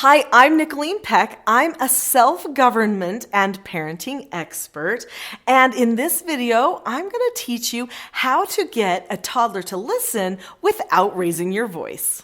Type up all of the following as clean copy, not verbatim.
Hi, I'm Nicholeen Peck. I'm a self-government and parenting expert. And in this video, I'm going to teach you how to get a toddler to listen without raising your voice.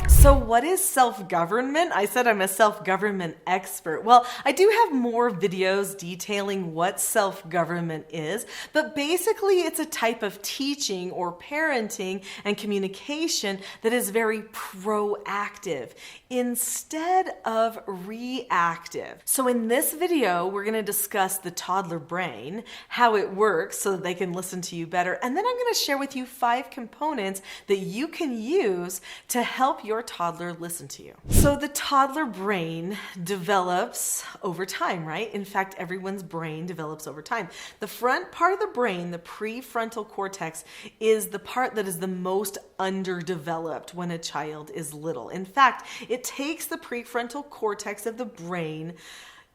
So what is self-government? I said I'm a self-government expert. Well, I do have more videos detailing what self-government is, but basically it's a type of teaching or parenting and communication that is very proactive instead of reactive. So in this video, we're going to discuss the toddler brain, how it works so that they can listen to you better, and then I'm going to share with you 5 components that you can use to help your toddler listen to you. So the toddler brain develops over time, right? In fact, everyone's brain develops over time. The front part of the brain, the prefrontal cortex, is the part that is the most underdeveloped when a child is little. In fact, it takes the prefrontal cortex of the brain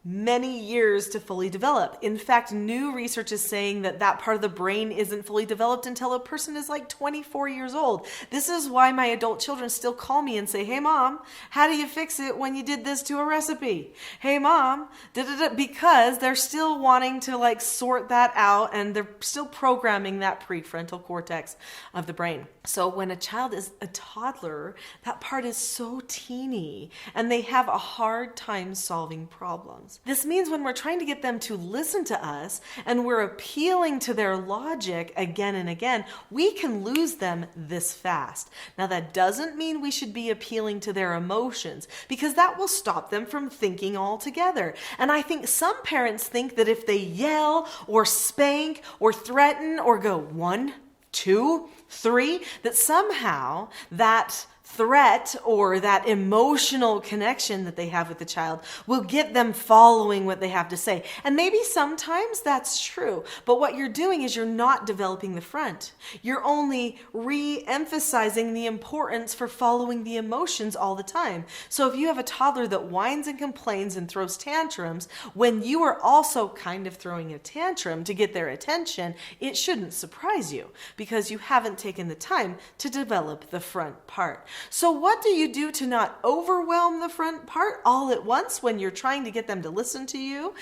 many years to fully develop. In fact, new research is saying that that part of the brain isn't fully developed until a person is like 24 years old. This is why my adult children still call me and say, "Hey mom, how do you fix it when you did this to a recipe? Hey mom, because they're still wanting to like sort that out and they're still programming that prefrontal cortex of the brain. So when a child is a toddler, that part is so teeny and they have a hard time solving problems. This means when we're trying to get them to listen to us and we're appealing to their logic again and again, we can lose them this fast. Now that doesn't mean we should be appealing to their emotions because that will stop them from thinking altogether. And I think some parents think that if they yell or spank or threaten or go 1, 2, 3, that somehow that threat or that emotional connection that they have with the child will get them following what they have to say. And maybe sometimes that's true, but what you're doing is you're not developing the front. You're only re-emphasizing the importance for following the emotions all the time. So if you have a toddler that whines and complains and throws tantrums when you are also kind of throwing a tantrum to get their attention, it shouldn't surprise you because you haven't taken the time to develop the front part. So what do you do to not overwhelm the front part all at once when you're trying to get them to listen to you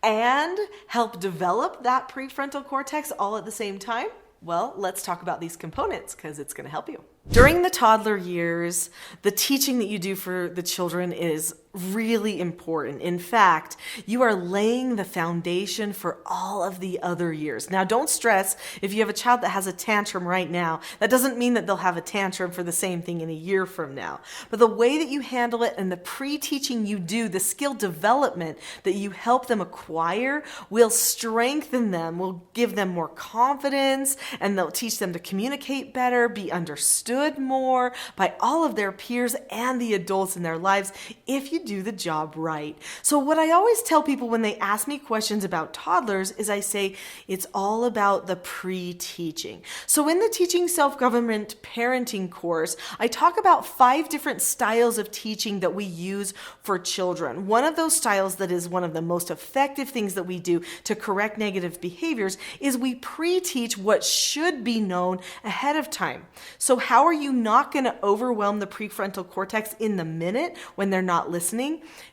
and help develop that prefrontal cortex all at the same time? Well, let's talk about these components because it's going to help you. During the toddler years, the teaching that you do for the children is really important. In fact, you are laying the foundation for all of the other years. Now, don't stress if you have a child that has a tantrum right now. That doesn't mean that they'll have a tantrum for the same thing in a year from now. But the way that you handle it and the pre-teaching you do, the skill development that you help them acquire will strengthen them, will give them more confidence, and they'll teach them to communicate better, be understood more by all of their peers and the adults in their lives if you do the job right. So what I always tell people when they ask me questions about toddlers is I say it's all about the pre-teaching. So in the Teaching Self-Government Parenting course, I talk about 5 different styles of teaching that we use for children. One of those styles that is one of the most effective things that we do to correct negative behaviors is we pre-teach what should be known ahead of time. So how are you not going to overwhelm the prefrontal cortex in the minute when they're not listening?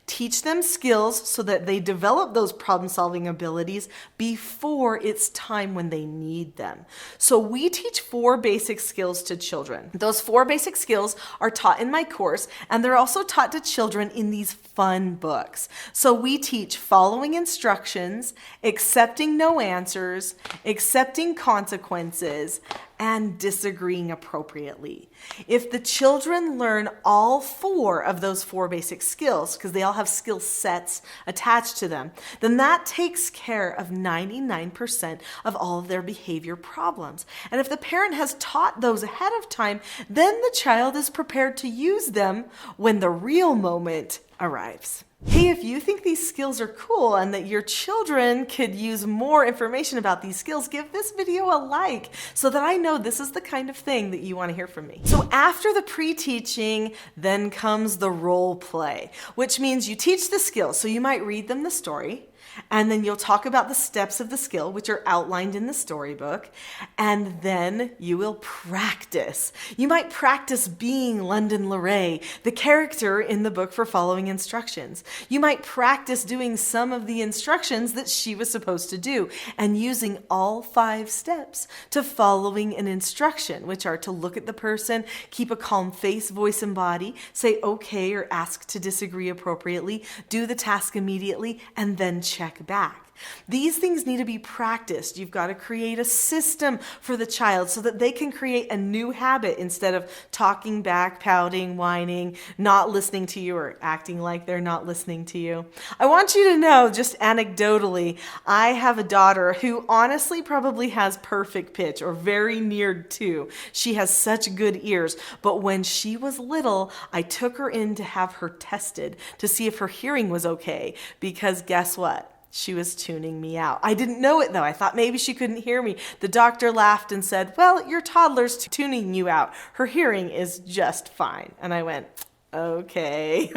Teach them skills so that they develop those problem-solving abilities before it's time when they need them. So we teach 4 basic skills to children. Those 4 basic skills are taught in my course, and they're also taught to children in these fun books. So we teach following instructions, accepting no answers, accepting consequences, and disagreeing appropriately. If the children learn all 4 of those 4 basic skills, because they all have skill sets attached to them, then that takes care of 99% of all of their behavior problems. And if the parent has taught those ahead of time, then the child is prepared to use them when the real moment arrives. Hey, if you think these skills are cool and that your children could use more information about these skills, give this video a like so that I know this is the kind of thing that you want to hear from me. So after the pre-teaching, then comes the role play, which means you teach the skills. So you might read them the story, And then you'll talk about the steps of the skill, which are outlined in the storybook. And then you will practice. You might practice being London LeRae, the character in the book for following instructions. You might practice doing some of the instructions that she was supposed to do and using all 5 steps to following an instruction, which are to look at the person, keep a calm face, voice, and body, say okay or ask to disagree appropriately, do the task immediately, and then check back. These things need to be practiced. You've got to create a system for the child so that they can create a new habit instead of talking back, pouting, whining, not listening to you, or acting like they're not listening to you. I want you to know, just anecdotally, I have a daughter who honestly probably has perfect pitch or very near to. She has such good ears. But when she was little, I took her in to have her tested to see if her hearing was okay, because guess what? She was tuning me out. I didn't know it though. I thought maybe she couldn't hear me. The doctor laughed and said, well, your toddler's tuning you out. Her hearing is just fine. And I went, okay.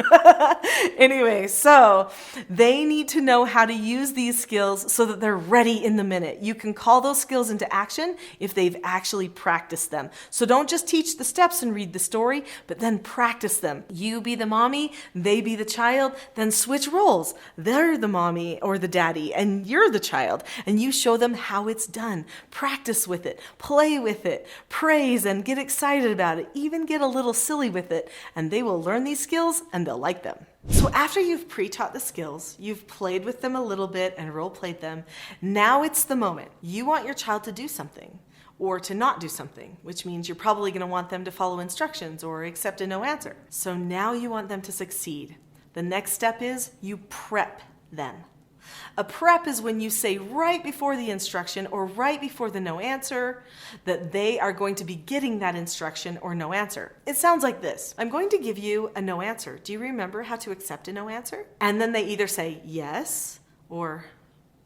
Anyway, so they need to know how to use these skills so that they're ready in the minute. You can call those skills into action if they've actually practiced them. So don't just teach the steps and read the story, but then practice them. You be the mommy, they be the child, then switch roles. They're the mommy or the daddy, and you're the child, and you show them how it's done. Practice with it, play with it, praise and get excited about it, even get a little silly with it, and they will learn these skills and they'll like them. So after you've pre-taught the skills, you've played with them a little bit and role-played them, now it's the moment. You want your child to do something or to not do something, which means you're probably going to want them to follow instructions or accept a no answer. So now you want them to succeed. The next step is you prep them. A prep is when you say right before the instruction or right before the no answer that they are going to be getting that instruction or no answer. It sounds like this. I'm going to give you a no answer. Do you remember how to accept a no answer? And then they either say yes or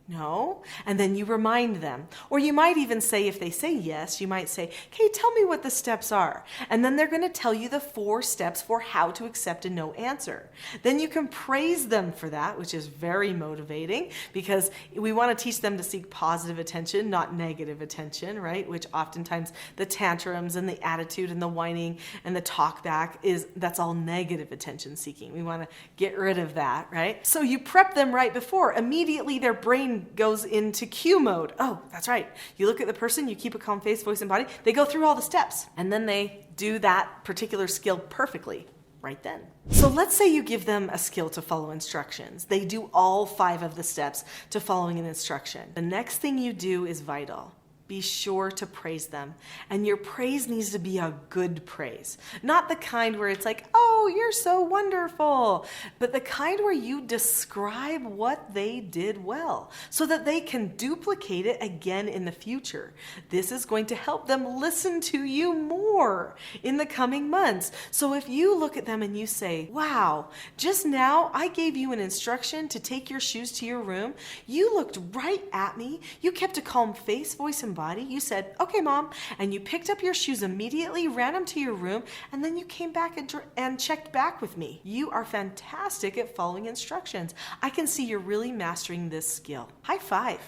no, and then you remind them. Or you might even say, if they say yes, you might say, okay, tell me what the steps are. And then they're going to tell you the 4 steps for how to accept a no answer. Then you can praise them for that, which is very motivating because we want to teach them to seek positive attention, not negative attention, right? Which oftentimes the tantrums and the attitude and the whining and the talk back that's all negative attention seeking. We want to get rid of that, right? So you prep them right before. Immediately their brain goes into cue mode. Oh, that's right. You look at the person, you keep a calm face, voice, and body. They go through all the steps, and then they do that particular skill perfectly right then. So let's say you give them a skill to follow instructions. They do all 5 of the steps to following an instruction. The next thing you do is vital. Be sure to praise them. And your praise needs to be a good praise. Not the kind where it's like, oh, you're so wonderful. But the kind where you describe what they did well so that they can duplicate it again in the future. This is going to help them listen to you more in the coming months. So if you look at them and you say, wow, just now I gave you an instruction to take your shoes to your room. You looked right at me. You kept a calm face, voice, and body. You said, okay, Mom, and you picked up your shoes immediately, ran them to your room, and then you came back and checked back with me. You are fantastic at following instructions. I can see you're really mastering this skill. High five.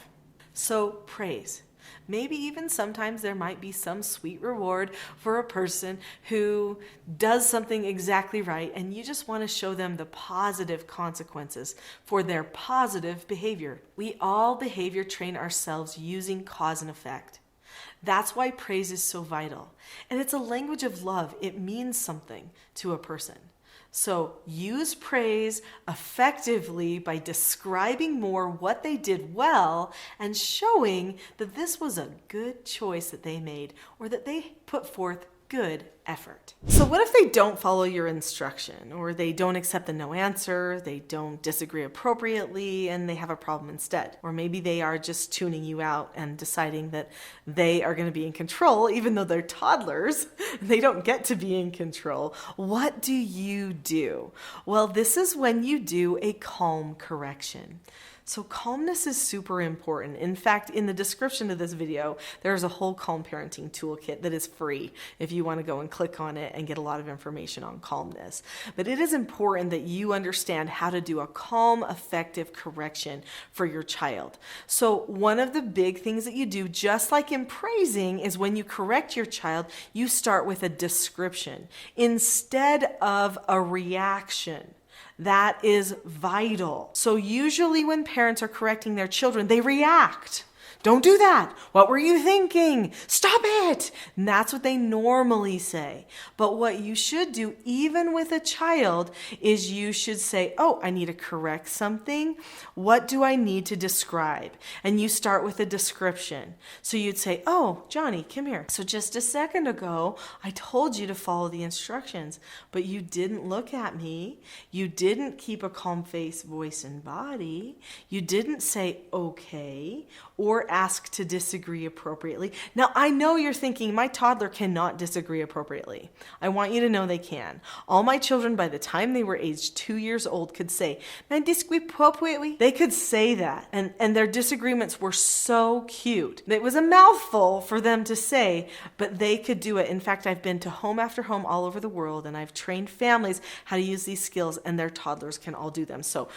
So praise. Maybe even sometimes there might be some sweet reward for a person who does something exactly right, and you just want to show them the positive consequences for their positive behavior. We all behavior train ourselves using cause and effect. That's why praise is so vital. And it's a language of love. It means something to a person. So use praise effectively by describing more what they did well and showing that this was a good choice that they made or that they put forth good effort. So what if they don't follow your instruction, or they don't accept the no answer, they don't disagree appropriately, and they have a problem instead? Or maybe they are just tuning you out and deciding that they are going to be in control, even though they're toddlers. They don't get to be in control. What do you do? Well, this is when you do a calm correction. So calmness is super important. In fact, in the description of this video, there's a whole calm parenting toolkit that is free if you want to go and click on it and get a lot of information on calmness. But it is important that you understand how to do a calm, effective correction for your child. So one of the big things that you do, just like in praising, is when you correct your child, you start with a description instead of a reaction. That is vital. So usually when parents are correcting their children, they react. Don't do that. What were you thinking? Stop it. And that's what they normally say. But what you should do, even with a child, is you should say, oh, I need to correct something. What do I need to describe? And you start with a description. So you'd say, oh, Johnny, come here. So just a second ago, I told you to follow the instructions, but you didn't look at me. You didn't keep a calm face, voice, and body. You didn't say, okay, or ask to disagree appropriately. Now, I know you're thinking, my toddler cannot disagree appropriately. I want you to know they can. All my children, by the time they were aged 2 years old, could say, "May I disagree appropriately?" They could say that, and their disagreements were so cute. It was a mouthful for them to say, but they could do it. In fact, I've been to home after home all over the world, and I've trained families how to use these skills, and their toddlers can all do them. So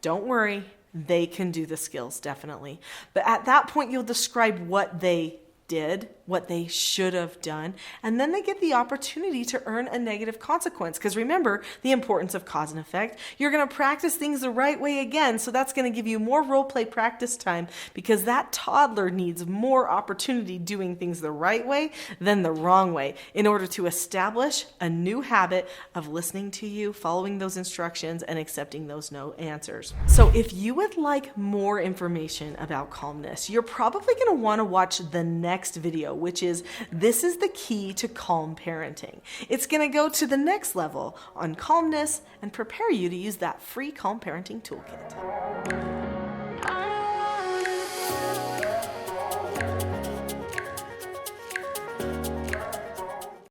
don't worry. They can do the skills, definitely. But at that point, you'll describe what they did, what they should have done, and then they get the opportunity to earn a negative consequence. Because remember the importance of cause and effect. You're going to practice things the right way again, so that's going to give you more role play practice time, because that toddler needs more opportunity doing things the right way than the wrong way in order to establish a new habit of listening to you, following those instructions, and accepting those no answers. So if you would like more information about calmness, you're probably going to want to watch the next video, which is "This is the key to calm parenting." It's going to go to the next level on calmness and prepare you to use that free calm parenting toolkit.